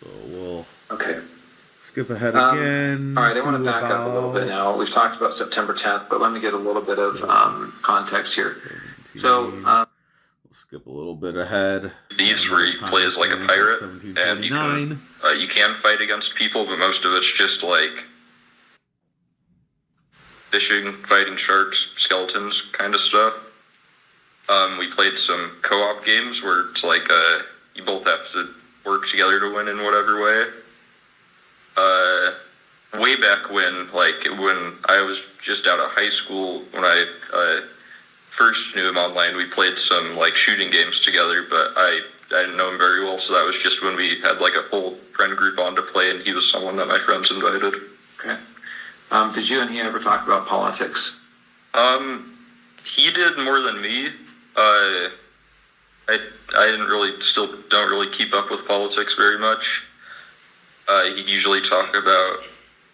So we'll okay. Skip ahead again. All right, I want to back up a little bit now. We've talked about September 10th, but let me get a little bit of context here. 17. So, we'll skip a little bit ahead. These where you play as like a pirate, and you can fight against people, but most of it's just like fishing, fighting sharks, skeletons, kind of stuff. We played some co-op games where it's like you both have to work together to win in whatever way. Way back when I was just out of high school, when I first knew him online, we played some like shooting games together, but I didn't know him very well, so that was just when we had like a whole friend group on to play, and he was someone that my friends invited. Okay. Did you and he ever talk about politics? He did more than me. I don't really keep up with politics very much. He'd usually talk about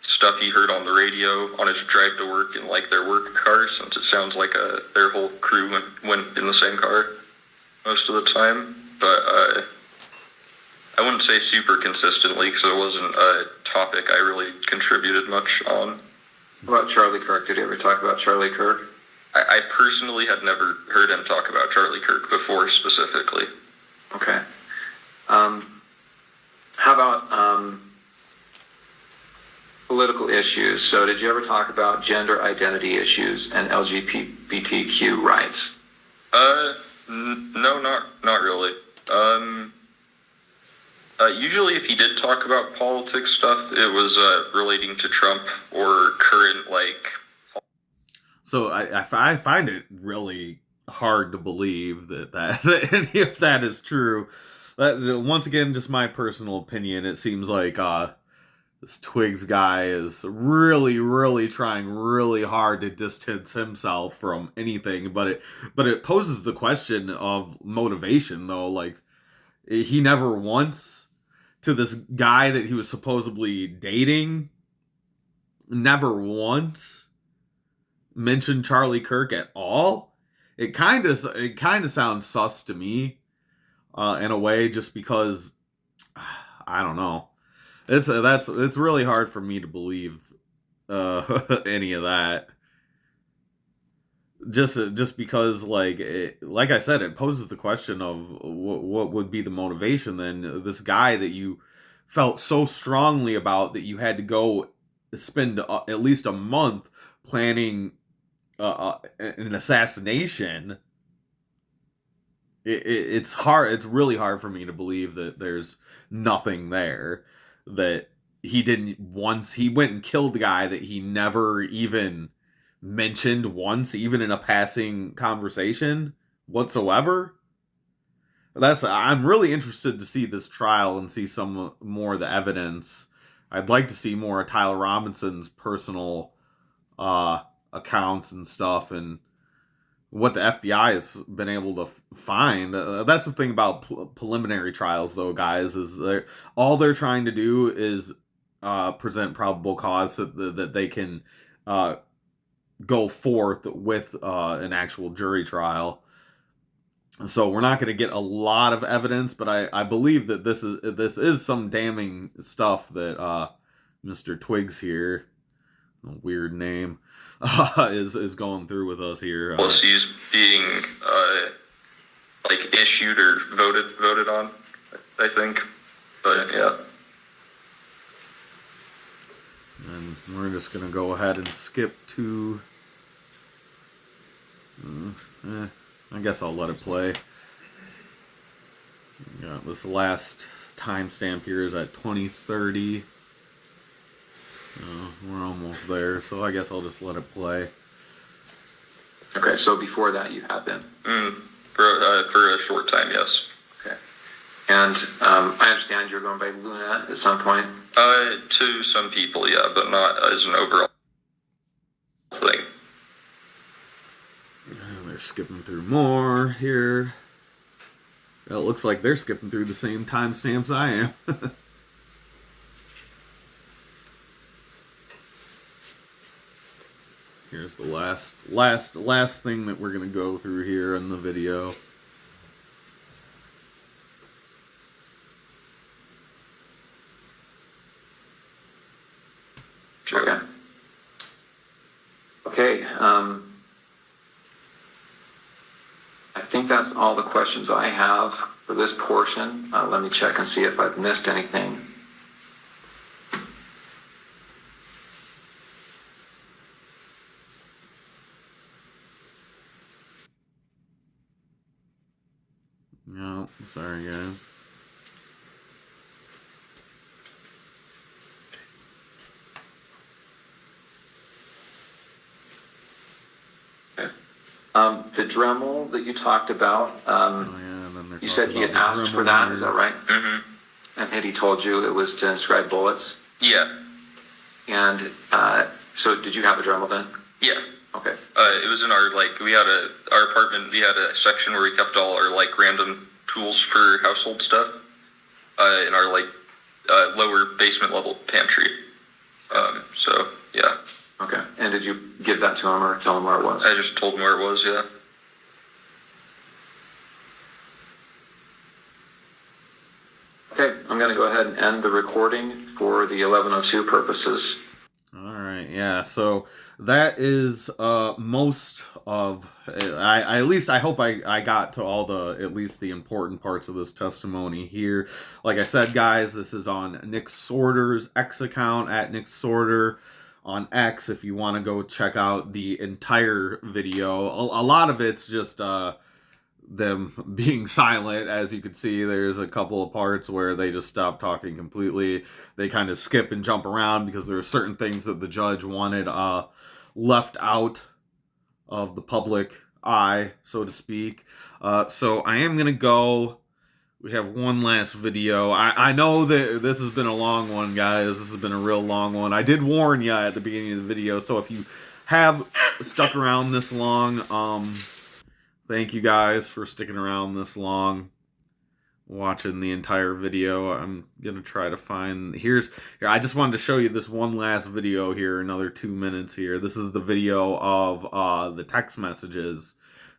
stuff he heard on the radio on his drive to work in like their work car, since it sounds like their whole crew went in the same car most of the time. But I wouldn't say super consistently, because it wasn't a topic I really contributed much on. What about Charlie Kirk? Did you ever talk about Charlie Kirk? I personally had never heard him talk about Charlie Kirk before specifically. Okay. How about political issues? So did you ever talk about gender identity issues and LGBTQ rights? No, not really. Usually if he did talk about politics stuff, it was relating to Trump or current, like... So I find it really hard to believe that any of that is true. Once again, just my personal opinion, it seems like this Twigs guy is really, really trying really hard to distance himself from anything, but it poses the question of motivation, though. Like, he never once, to this guy that he was supposedly dating, never once mentioned Charlie Kirk at all. It kind of sounds sus to me, in a way, just because I don't know. It's really hard for me to believe any of that. Just because, like I said, it poses the question of what would be the motivation then. This guy that you felt so strongly about that you had to go spend at least a month planning an assassination. It's hard. It's really hard for me to believe that there's nothing there. That he didn't once. He went and killed the guy that he never even mentioned once, even in a passing conversation whatsoever. I'm really interested to see this trial and see some more of the evidence. I'd like to see more of Tyler Robinson's personal accounts and stuff, and what the FBI has been able to find. That's the thing about preliminary trials, though, guys, is all they're trying to do is present probable cause that they can go forth with an actual jury trial. So we're not going to get a lot of evidence, but I believe that this is some damning stuff that Mr. Twigs here, a weird name, is going through with us here. Policies being like issued or voted on, I think. But yeah. And we're just going to go ahead and skip to... I guess I'll let it play. Yeah, this last timestamp here is at 20:30. We're almost there, so I guess I'll just let it play. Okay, so before that you have been? For a short time, yes. Okay. And I understand you're going by Luna at some point? To some people, yeah, but not as an overall thing. And they're skipping through more here. Well, it looks like they're skipping through the same timestamps I am. Here's the last thing that we're gonna go through here in the video. Okay. Okay. I think that's all the questions I have for this portion. Let me check and see if I've missed anything. No, sorry guys. The Dremel that you talked about, you said he had asked for that, is that right? Mm-hmm. And had he told you it was to inscribe bullets? Yeah. And so did you have a Dremel then? Yeah. Okay. It was in our, our apartment, we had a section where we kept all our, random tools for household stuff, in our, lower basement level pantry. So, yeah. Okay. And did you give that to him or tell him where it was? I just told him where it was, yeah. Okay, I'm going to go ahead and end the recording for the 1102 purposes. All right, yeah. So that is most of. At least I hope I got to all at least the important parts of this testimony here. Like I said, guys, this is on Nick Sorter's X account at Nick Sorter on X. If you want to go check out the entire video, a lot of it's just them being silent. As you can see, there's a couple of parts where they just stop talking completely. They kind of skip and jump around because there are certain things that the judge wanted left out of the public eye, so to speak. So I am gonna go. We have one last video. I know that this has been a long one, guys. This has been a real long one. I did warn you at the beginning of the video, so if you have stuck around this long, thank you guys for sticking around this long, watching the entire video. I'm gonna try to find here. I just wanted to show you this one last video here, another 2 minutes here. This is the video of the text messages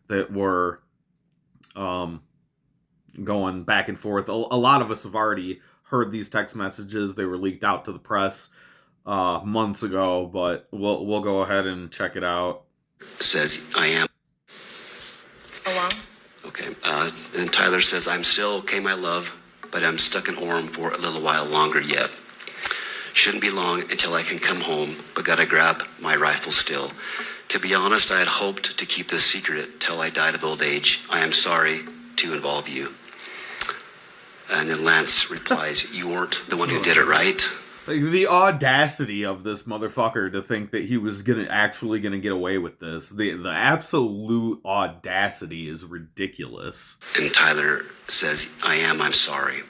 that were going back and forth. A lot of us have already heard these text messages. They were leaked out to the press months ago, but we'll go ahead and check it out. Says, I am. Along? Okay. And Tyler says, I'm still okay, my love, but I'm stuck in Orem for a little while longer yet. Shouldn't be long until I can come home, but gotta grab my rifle still. To be honest, I had hoped to keep this secret till I died of old age. I am sorry to involve you. And then Lance replies, you weren't the one who did it, right? Like, the audacity of this motherfucker to think that he was actually gonna get away with this. The absolute audacity is ridiculous. And Tyler says, I'm sorry.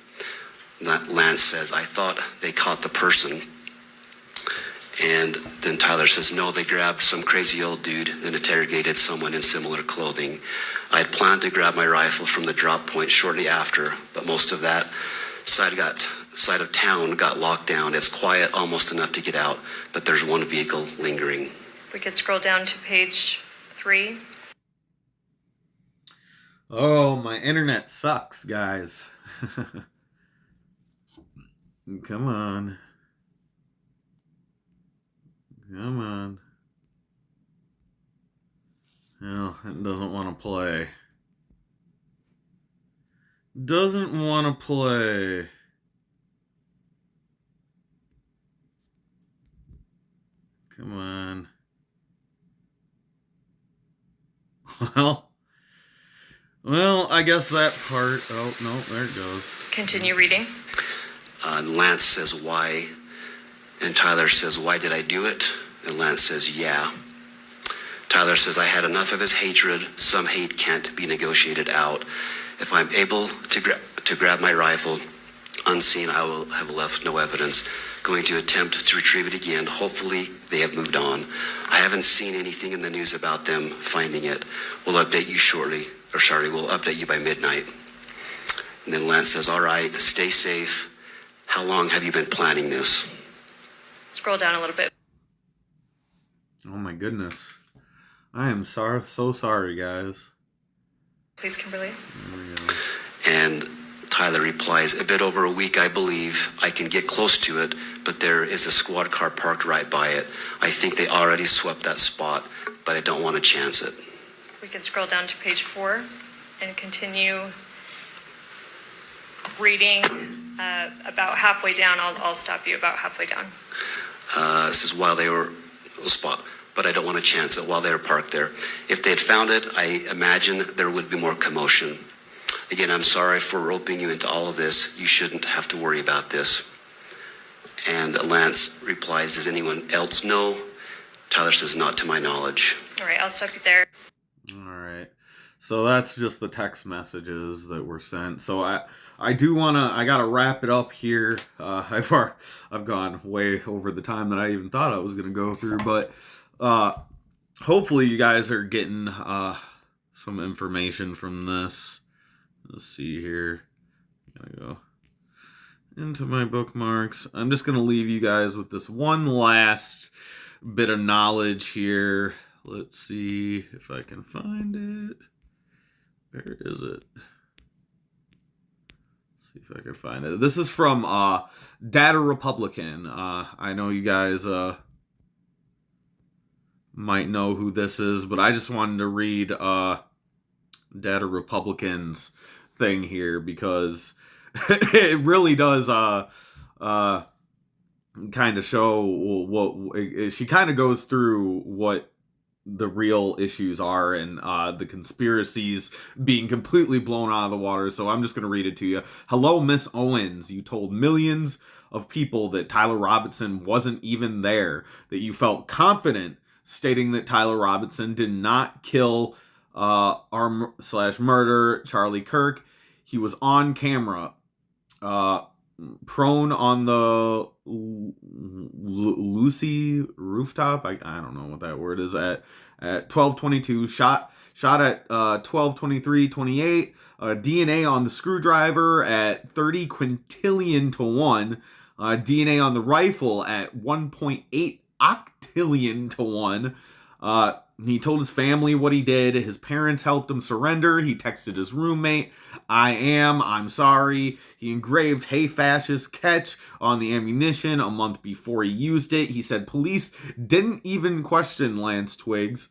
Lance says, I thought they caught the person. And then Tyler says, no, they grabbed some crazy old dude and interrogated someone in similar clothing. I had planned to grab my rifle from the drop point shortly after, but most of that side of town got locked down. It's quiet, almost enough to get out, but there's one vehicle lingering. We could scroll down to page 3. Oh, my internet sucks, guys. Come on. Come on. No, it doesn't want to play. Doesn't want to play. Come on. Well, I guess that part. Oh, no, there it goes. Continue reading. Lance says, why? And Tyler says, why did I do it? And Lance says, yeah. Tyler says, I had enough of his hatred. Some hate can't be negotiated out. If I'm able to grab my rifle unseen, I will have left no evidence. Going to attempt to retrieve it again. Hopefully they have moved on. I haven't seen anything in the news about them finding it. We'll update you shortly. We'll update you by midnight. And then Lance says, all right, stay safe. How long have you been planning this? Scroll down a little bit. Oh my goodness. I am so sorry, guys. Please, Kimberly. There we go. And Tyler replies, a bit over a week, I believe. I can get close to it, but there is a squad car parked right by it. I think they already swept that spot, but I don't want to chance it. We can scroll down to page 4 and continue reading about halfway down. I'll stop you about halfway down. This is while they were spot, but I don't want to chance it while they were parked there. If they had found it, I imagine there would be more commotion. Again, I'm sorry for roping you into all of this. You shouldn't have to worry about this. And Lance replies, does anyone else know? Tyler says, not to my knowledge. All right, I'll stop you there. All right. So that's just the text messages that were sent. So I do want to, I got to wrap it up here. I've gone way over the time that I even thought I was going to go through, but hopefully you guys are getting some information from this. Let's see here. Gotta go into my bookmarks. I'm just going to leave you guys with this one last bit of knowledge here. Let's see if I can find it. Where is it? See if I can find it. This is from Data Republican. I know you guys might know who this is, but I just wanted to read Data Republican's thing here because it really does kind of show what she kind of goes through what the real issues are and the conspiracies being completely blown out of the water. So I'm just going to read it to you. Hello, Miss Owens. You told millions of people that Tyler Robinson wasn't even there, that you felt confident stating that Tyler Robinson did not kill /murder Charlie Kirk. He was on camera, prone on the Lucy rooftop. I don't know what that word is at 12:22. Shot at 12:23:28. DNA on the screwdriver at 30 quintillion to 1. DNA on the rifle at 1.8 octillion to 1. He told his family what he did. His parents helped him surrender. He texted his roommate, I'm sorry. He engraved, hey fascist, catch on the ammunition a month before he used it. He said police didn't even question Lance Twiggs.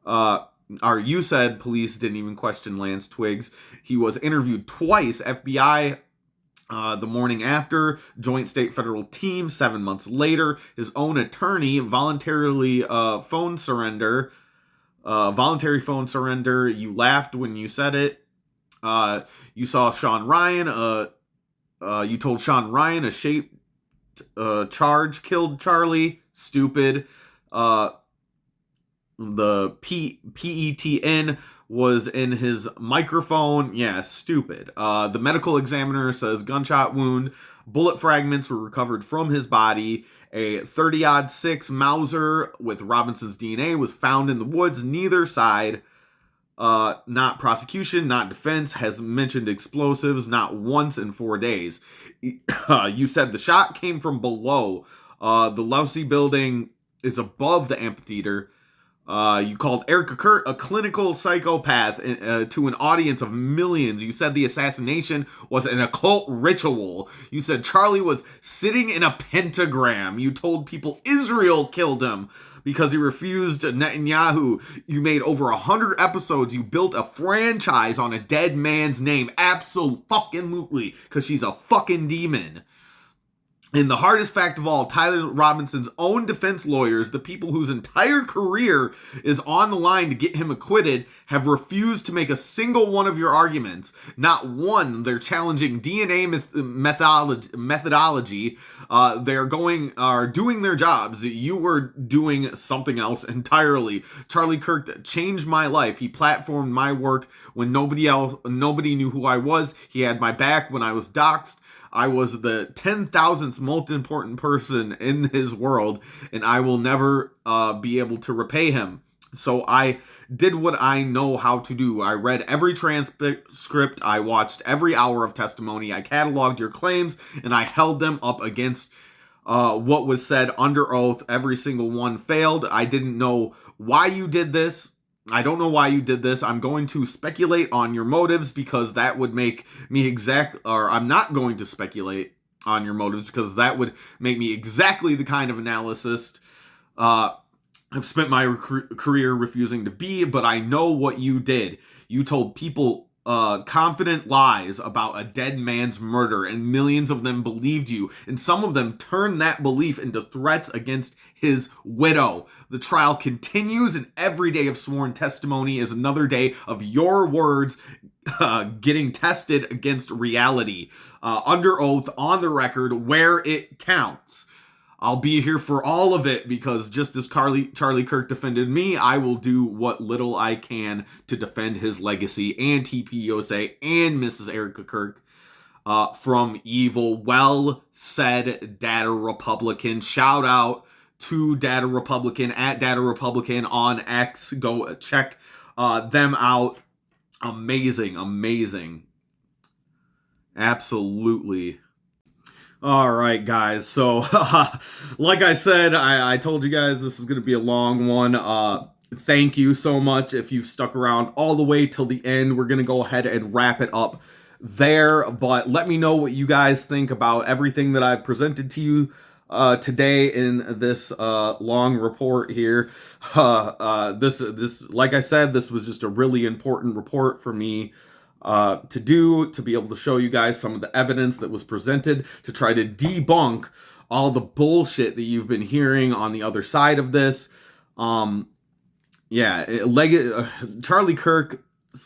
You said police didn't even question Lance Twiggs. He was interviewed twice. FBI the morning after, joint state federal team 7 months later. His own attorney voluntary phone surrender. You laughed when you said it. You saw Sean Ryan. You told Sean Ryan a shaped charge killed Charlie. Stupid. The PETN was in his microphone. Yeah, stupid. The medical examiner says gunshot wound. Bullet fragments were recovered from his body. A 30-06 Mauser with Robinson's DNA was found in the woods. Neither side, not prosecution, not defense, has mentioned explosives not once in 4 days. You said the shot came from below. The Lousy building is above the amphitheater. You called Erica Kurt a clinical psychopath to an audience of millions. You said the assassination was an occult ritual. You said Charlie was sitting in a pentagram. You told people Israel killed him because he refused Netanyahu. You made over 100 episodes. You built a franchise on a dead man's name. Absolutely, because she's a fucking demon. And the hardest fact of all, Tyler Robinson's own defense lawyers, the people whose entire career is on the line to get him acquitted, have refused to make a single one of your arguments. Not one. They're challenging DNA methodology. Are doing their jobs. You were doing something else entirely. Charlie Kirk changed my life. He platformed my work when nobody knew who I was. He had my back when I was doxxed. I was the 10,000th most important person in his world, and I will never be able to repay him. So I did what I know how to do. I read every transcript. I watched every hour of testimony. I cataloged your claims, and I held them up against what was said under oath. Every single one failed. I didn't know why you did this. I don't know why you did this. I'm going to speculate on your motives because that would make me I'm not going to speculate on your motives because that would make me exactly the kind of analyst I've spent my career refusing to be, but I know what you did. You told people confident lies about a dead man's murder, and millions of them believed you, and some of them turned that belief into threats against his widow. The trial continues, and every day of sworn testimony is another day of your words getting tested against reality, under oath, on the record, where it counts. I'll be here for all of it because just as Charlie Kirk defended me, I will do what little I can to defend his legacy and TPUSA and Mrs. Erica Kirk from evil. Well said, Data Republican. Shout out to Data Republican at Data Republican on X. Go check them out. Amazing. Absolutely. All right, guys. So, like I said, I told you guys this is going to be a long one. Thank you so much if you've stuck around all the way till the end. We're going to go ahead and wrap it up there. But let me know what you guys think about everything that I've presented to you today in this long report here. This, like I said, this was just a really important report for me to be able to show you guys some of the evidence that was presented to try to debunk all the bullshit that you've been hearing on the other side of this. Charlie Kirk's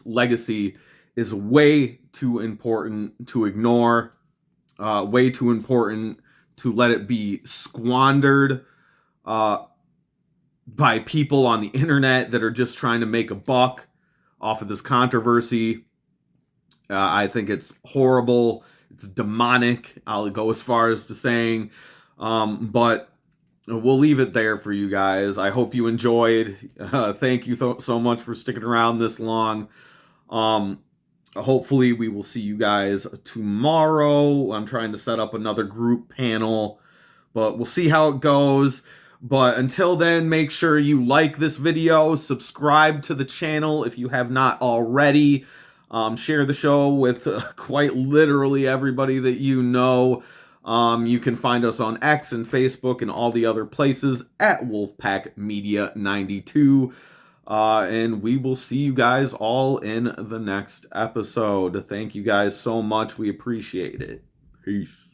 legacy is way too important to ignore, way too important to let it be squandered by people on the internet that are just trying to make a buck off of this controversy. I think it's horrible. It's demonic. I'll go as far as to saying, but we'll leave it there for you guys. I hope you enjoyed. Thank you so much for sticking around this long. Hopefully we will see you guys tomorrow. I'm trying to set up another group panel, but we'll see how it goes. But until then, make sure you like this video, subscribe to the channel if you have not already. Share the show with quite literally everybody that you know. You can find us on X and Facebook and all the other places at Wolfpack Media 92. And we will see you guys all in the next episode. Thank you guys so much. We appreciate it. Peace.